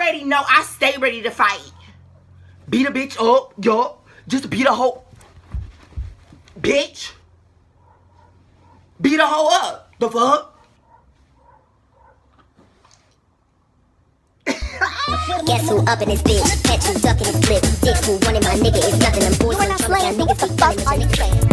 already know I stay ready to fight. Beat a bitch up, yup. Just beat a hoe. Bitch. Beat a hoe up. The fuck? Guess who up in his bitch? Catch you ducking his flip. Dick who wanted my nigga is nothing. I'm boys when I'm slaying niggas be fuck are you saying?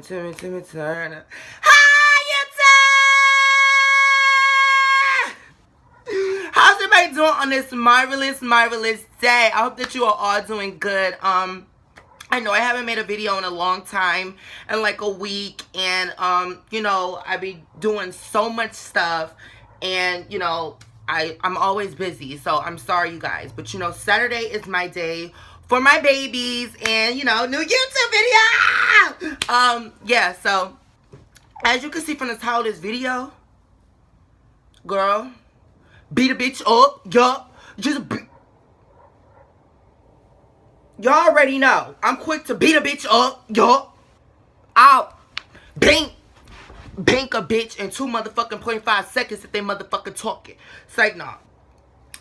Timmy Turner. How's everybody doing on this marvelous day? I hope that you are all doing good. I know I haven't made a video in a long time, in like a week, and you know, I be doing so much stuff, and you know, I'm always busy, so I'm sorry you guys, but you know, Saturday is my day for my babies, and you know, new YouTube video. Yeah, so as you can see from the title of this video, girl, beat a bitch up, yup. Just beat. Y'all already know. I'm quick to beat a bitch up, yup. I'll bink a bitch in 2.5 seconds if they motherfucking talking. It's like, nah.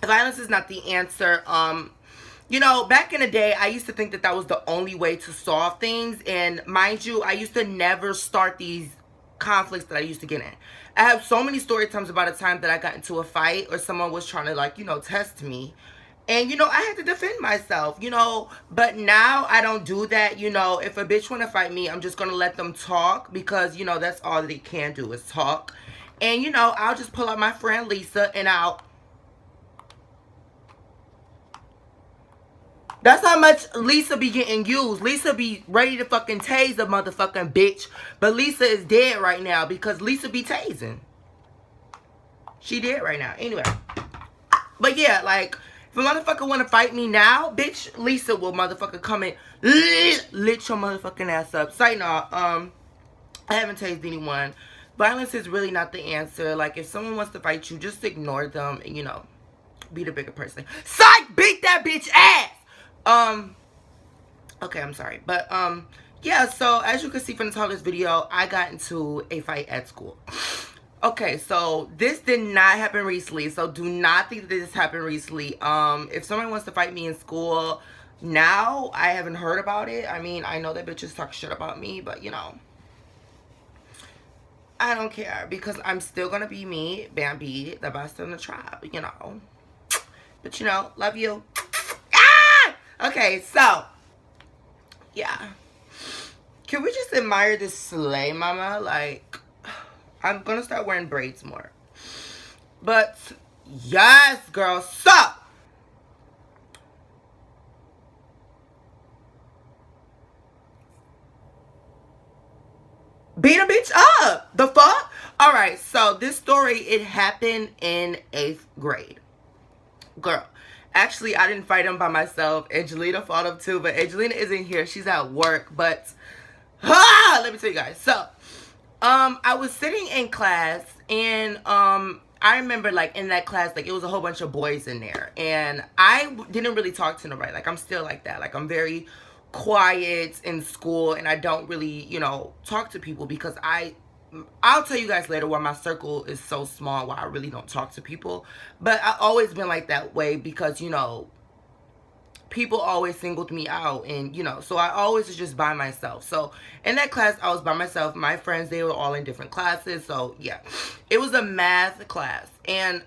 Violence is not the answer. You know, back in the day, I used to think that that was the only way to solve things. And mind you, I used to never start these conflicts that I used to get in. I have so many story times about a time that I got into a fight or someone was trying to, like, you know, test me. And, you know, I had to defend myself, you know. But now I don't do that, you know. If a bitch want to fight me, I'm just going to let them talk because, you know, that's all they can do is talk. And, you know, I'll just pull out my friend Lisa and that's how much Lisa be getting used. Lisa be ready to fucking tase a motherfucking bitch. But Lisa is dead right now because Lisa be tasing. She dead right now. Anyway. But yeah, like, if a motherfucker want to fight me now, bitch, Lisa will motherfucker come in, lit your motherfucking ass up. Say no, I haven't tased anyone. Violence is really not the answer. Like, if someone wants to fight you, just ignore them and, you know, be the bigger person. Psych! Beat that bitch ass! Okay, I'm sorry. But, yeah, so as you can see from the title of this video, I got into a fight at school. Okay, so this did not happen recently, so do not think that this happened recently. If someone wants to fight me in school now, I haven't heard about it. I mean, I know that bitches talk shit about me, but, you know, I don't care because I'm still gonna be me, Bambi, the best in the tribe, you know. But, you know, love you. Okay, so, yeah. Can we just admire this slay mama? Like, I'm gonna start wearing braids more. But, yes, girl, so. Beat a bitch up. The fuck? Alright, so this story, it happened in 8th grade. Girl. Actually, I didn't fight him by myself. Angelina fought him too, but Angelina isn't here. She's at work, but let me tell you guys. So, I was sitting in class, and I remember, like, in that class, like, it was a whole bunch of boys in there, and I didn't really talk to nobody. Like, I'm still like that. Like, I'm very quiet in school, and I don't really, you know, talk to people because I'll tell you guys later why my circle is so small, why I really don't talk to people. But I've always been like that way because, you know, people always singled me out. And, you know, so I always was just by myself. So in that class, I was by myself. My friends, they were all in different classes. So, yeah. It was a math class. And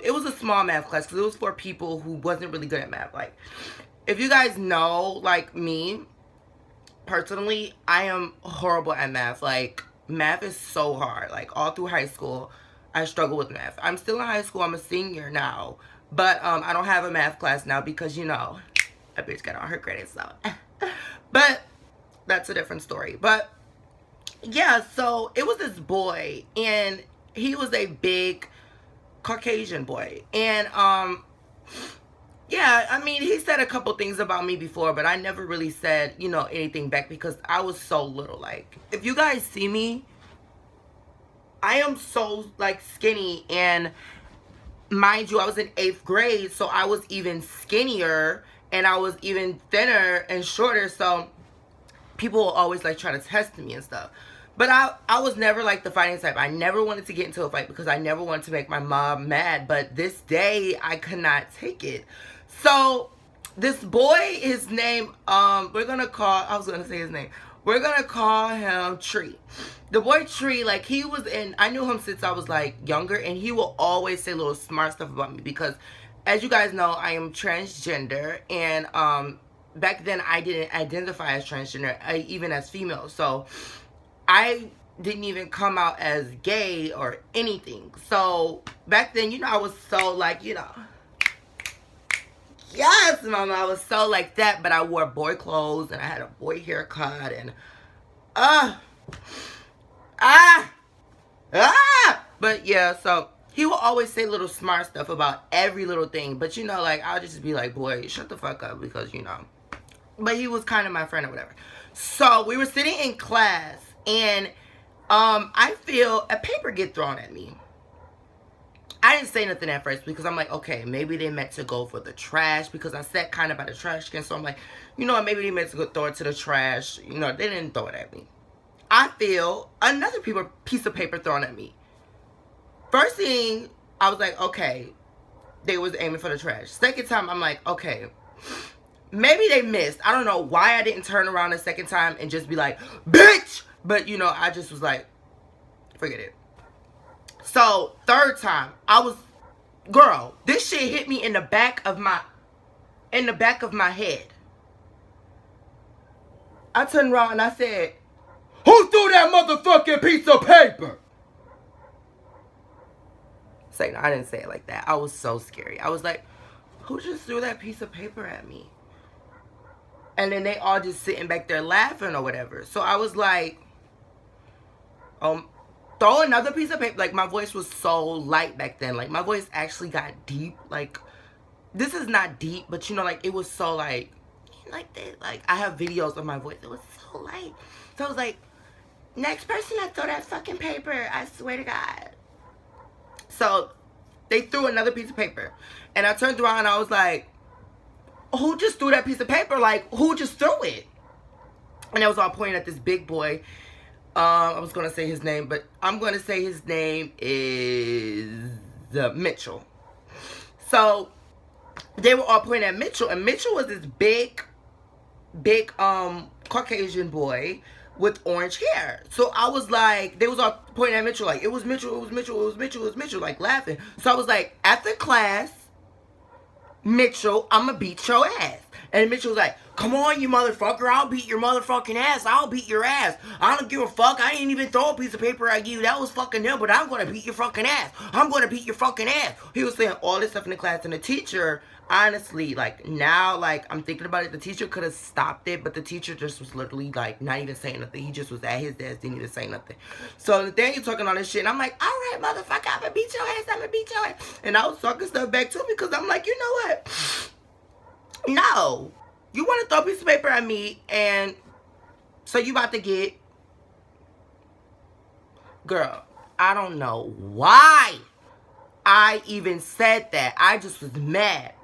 it was a small math class because it was for people who wasn't really good at math. Like, if you guys know, like me, personally, I am horrible at math. Like, math is so hard. Like, all through high school, I struggle with math. I'm still in high school. I'm a senior now. But I don't have a math class now because, you know, a bitch got all her credits, so. But that's a different story. But, yeah, so it was this boy. And he was a big Caucasian boy. And, yeah, I mean, he said a couple things about me before, but I never really said, you know, anything back because I was so little. Like, if you guys see me, I am so like skinny, and mind you, I was in 8th grade, so I was even skinnier, and I was even thinner and shorter, so people will always like try to test me and stuff. But I was never like the fighting type. I never wanted to get into a fight because I never wanted to make my mom mad. But this day I could not take it. So this boy, his name, we're gonna call, I was gonna say his name. We're gonna call him Tree. The boy Tree, like he was in, I knew him since I was like younger, and he will always say little smart stuff about me because, as you guys know, I am transgender, and back then I didn't identify as transgender, even as female. So I didn't even come out as gay or anything. So back then, I was so like, yes, mama, I was so like that. But I wore boy clothes and I had a boy haircut and but yeah, so he will always say little smart stuff about every little thing. But like I'll just be like, boy, shut the fuck up, because But he was kind of my friend or whatever. So we were sitting in class, and I feel a paper get thrown at me. I didn't say nothing at first because I'm like, okay, maybe they meant to go for the trash, because I sat kind of by the trash can. So I'm like, maybe they meant to go throw it to the trash. They didn't throw it at me. I feel another piece of paper thrown at me. First thing, I was like, okay, they was aiming for the trash. Second time, I'm like, okay, maybe they missed. I don't know why I didn't turn around the second time and just be like, bitch! But, I just was like, forget it. So, third time, girl, this shit hit me in the back of my head. I turned around and I said, who threw that motherfucking piece of paper? I didn't say it like that. I was so scary. I was like, who just threw that piece of paper at me? And then they all just sitting back there laughing or whatever. So I was like, throw another piece of paper. Like, my voice was so light back then. Like, my voice actually got deep. Like, this is not deep, but like, it was so like this. Like, I have videos of my voice. It was so light. So I was like, next person that throw that fucking paper, I swear to God. So they threw another piece of paper. And I turned around and I was like, who just threw that piece of paper? Like, who just threw it? And I was all pointing at this big boy. I was going to say his name, but I'm going to say his name is Mitchell. So they were all pointing at Mitchell. And Mitchell was this big Caucasian boy with orange hair. So I was like, they was all pointing at Mitchell like, it was Mitchell, it was Mitchell, it was Mitchell, it was Mitchell, like laughing. So I was like, after class, Mitchell, I'ma beat your ass. And Mitchell was like, come on, you motherfucker, I'll beat your motherfucking ass. I'll beat your ass. I don't give a fuck. I didn't even throw a piece of paper at you. That was fucking him, but I'm gonna beat your fucking ass. I'm gonna beat your fucking ass. He was saying all this stuff in the class, and the teacher, honestly, like, now, like, I'm thinking about it, the teacher could have stopped it, but the teacher just was literally, like, not even saying nothing. He just was at his desk, didn't even say nothing. So then you're talking all this shit, and I'm like, all right, motherfucker, I'm gonna beat your ass, I'm gonna beat your ass. And I was talking stuff back too, because I'm like, you know what? No. You want to throw a piece of paper at me, and so you about to get... Girl, I don't know why I even said that. I just was mad.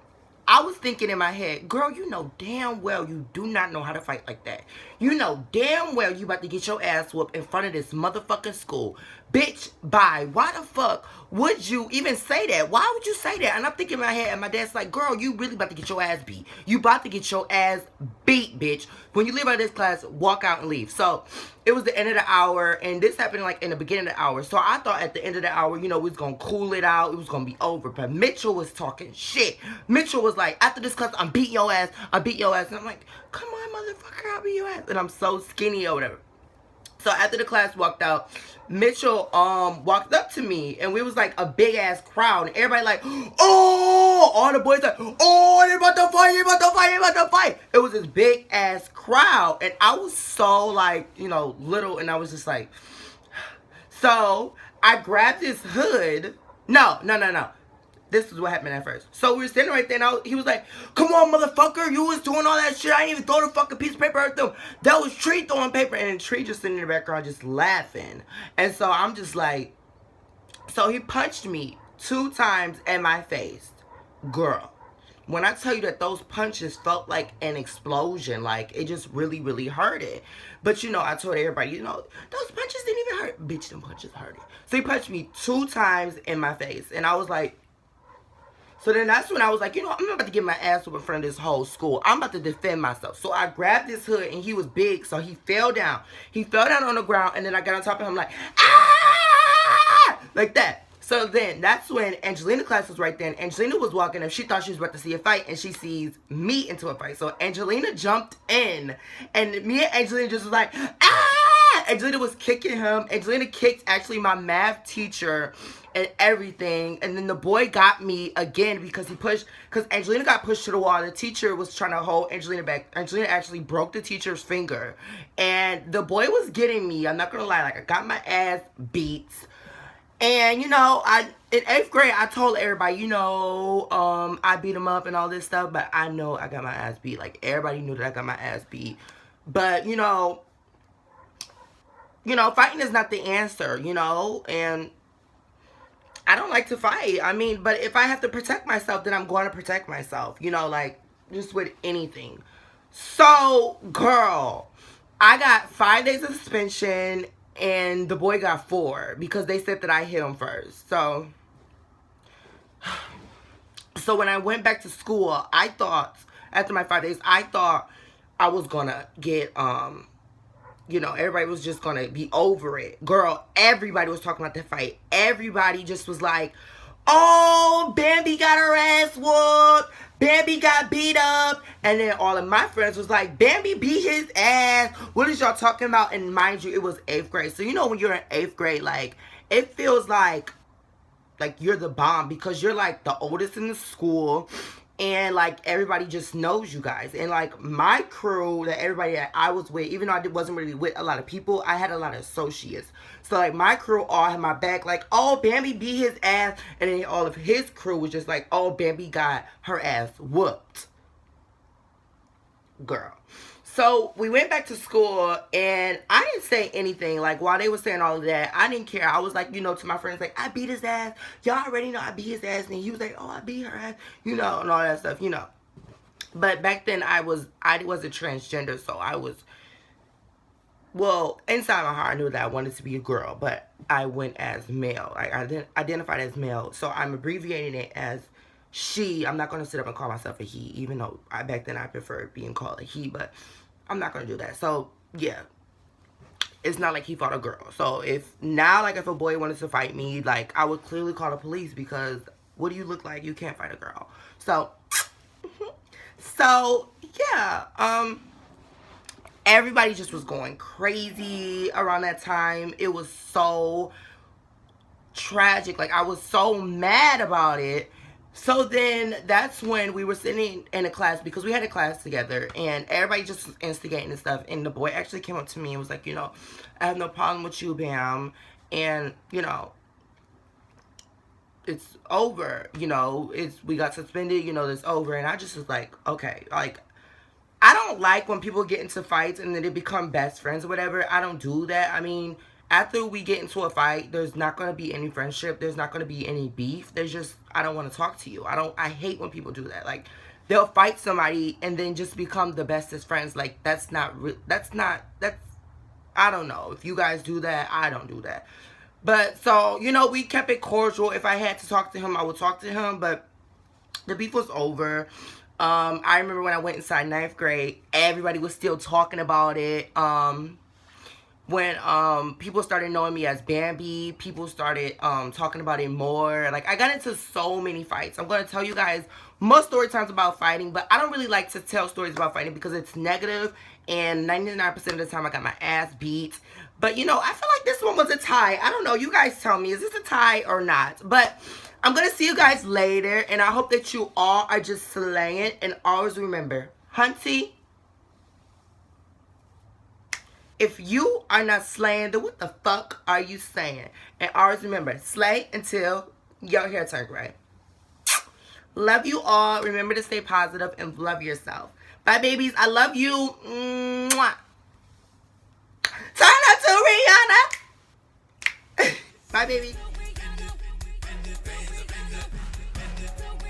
I was thinking in my head, girl, you know damn well you do not know how to fight like that. You know damn well you about to get your ass whooped in front of this motherfucking school. Bitch, bye. Why the fuck would you even say that? Why would you say that? And I'm thinking in my head, and my dad's like, girl, you really about to get your ass beat. You about to get your ass beat, bitch. When you leave out of this class, walk out and leave. So it was the end of the hour, and this happened like in the beginning of the hour. So I thought at the end of the hour, we was going to cool it out. It was going to be over. But Mitchell was talking shit. Mitchell was like, after this class, I'm beating your ass. I beat your ass. And I'm like, come on, motherfucker, I'll beat your ass. And I'm so skinny or whatever. So after the class walked out, Mitchell walked up to me, and we was like a big ass crowd, and everybody like, oh, all the boys like, oh, they about to fight, they about to fight, they about to fight. It was this big ass crowd, and I was so like, little, and I was just like, so I grabbed his hood. No. This is what happened at first. So we were standing right there, and he was like, come on, motherfucker, you was doing all that shit. I didn't even throw the fucking piece of paper at them. That was Tree throwing paper. And then Tree just sitting in the background just laughing. And so I'm just like, So he punched me 2 times in my face. Girl, when I tell you that those punches felt like an explosion, like it just really, really hurted. But you know, I told everybody, you know, those punches didn't even hurt. Bitch, them punches hurted. So he punched me 2 times in my face. And I was like, so then that's when I was like, you know, I'm about to get my ass up in front of this whole school. I'm about to defend myself. So I grabbed his hood, and he was big, so he fell down. He fell down on the ground, and then I got on top of him like, ah! Like that. So then that's when Angelina class was right there, and Angelina was walking up. She thought she was about to see a fight, and she sees me into a fight. So Angelina jumped in, and me and Angelina just was like, ah! Angelina was kicking him. Angelina kicked actually my math teacher and everything. And then the boy got me again because because Angelina got pushed to the wall. The teacher was trying to hold Angelina back. Angelina actually broke the teacher's finger. And the boy was getting me. I'm not going to lie. Like, I got my ass beat. And, you know, in 8th grade, I told everybody, you know, I beat him up and all this stuff. But I know I got my ass beat. Like, everybody knew that I got my ass beat. But, you know, fighting is not the answer, you know. And I don't like to fight. I mean, but if I have to protect myself, then I'm going to protect myself. You know, like, just with anything. So, girl, I got 5 days of suspension, and the boy got 4 because they said that I hit him first. So when I went back to school, I thought, after my 5 days, I thought I was going to get, you know, everybody was just going to be over it. Girl, everybody was talking about the fight. Everybody just was like, oh, Bambi got her ass whooped. Bambi got beat up. And then all of my friends was like, Bambi beat his ass. What is y'all talking about? And mind you, it was 8th grade. So, you know, when you're in 8th grade, like, it feels like you're the bomb because you're, like, the oldest in the school. And, like, everybody just knows you guys. And, like, my crew, that everybody that I was with, even though I wasn't really with a lot of people, I had a lot of associates. So, like, my crew all had my back. Like, oh, Bambi beat his ass. And then all of his crew was just like, oh, Bambi got her ass whooped. Girl. So, we went back to school, and I didn't say anything. Like, while they were saying all of that, I didn't care. I was like, you know, to my friends, like, I beat his ass. Y'all already know I beat his ass. And he was like, oh, I beat her ass. You know, and all that stuff, you know. But back then, I wasn't transgender, so I was, well, inside my heart, I knew that I wanted to be a girl. But I went as male. I identified as male. So, I'm abbreviating it as she. I'm not going to sit up and call myself a he, even though back then I preferred being called a he, but I'm not going to do that. So, yeah. It's not like he fought a girl. So, if a boy wanted to fight me, like, I would clearly call the police because what do you look like? You can't fight a girl. So, yeah. Everybody just was going crazy around that time. It was so tragic. Like, I was so mad about it. So then that's when we were sitting in a class because we had a class together and everybody just was instigating and stuff. And the boy actually came up to me and was like, you know, I have no problem with you, Bam. And, you know, it's over. You know, we got suspended, you know, it's over. And I just was like, okay, like, I don't like when people get into fights and then they become best friends or whatever. I don't do that. I mean, after we get into a fight, there's not going to be any friendship. There's not going to be any beef. There's just, I don't want to talk to you. I hate when people do that. Like, they'll fight somebody and then just become the bestest friends. Like, that's, I don't know. If you guys do that, I don't do that. But, so, you know, we kept it cordial. If I had to talk to him, I would talk to him. But the beef was over. I remember when I went inside 9th grade, everybody was still talking about it. When people started knowing me as Bambi, people started talking about it more. Like, I got into so many fights. I'm going to tell you guys more story times about fighting, but I don't really like to tell stories about fighting because it's negative, and 99% of the time I got my ass beat. But, you know, I feel like this one was a tie. I don't know. You guys tell me, is this a tie or not? But I'm going to see you guys later, and I hope that you all are just slaying it. And always remember, Hunty, if you are not slaying, then what the fuck are you saying? And always remember, slay until your hair turns gray. Love you all. Remember to stay positive and love yourself. Bye, babies. I love you. Mwah. Turn up to Rihanna. Bye, baby. it.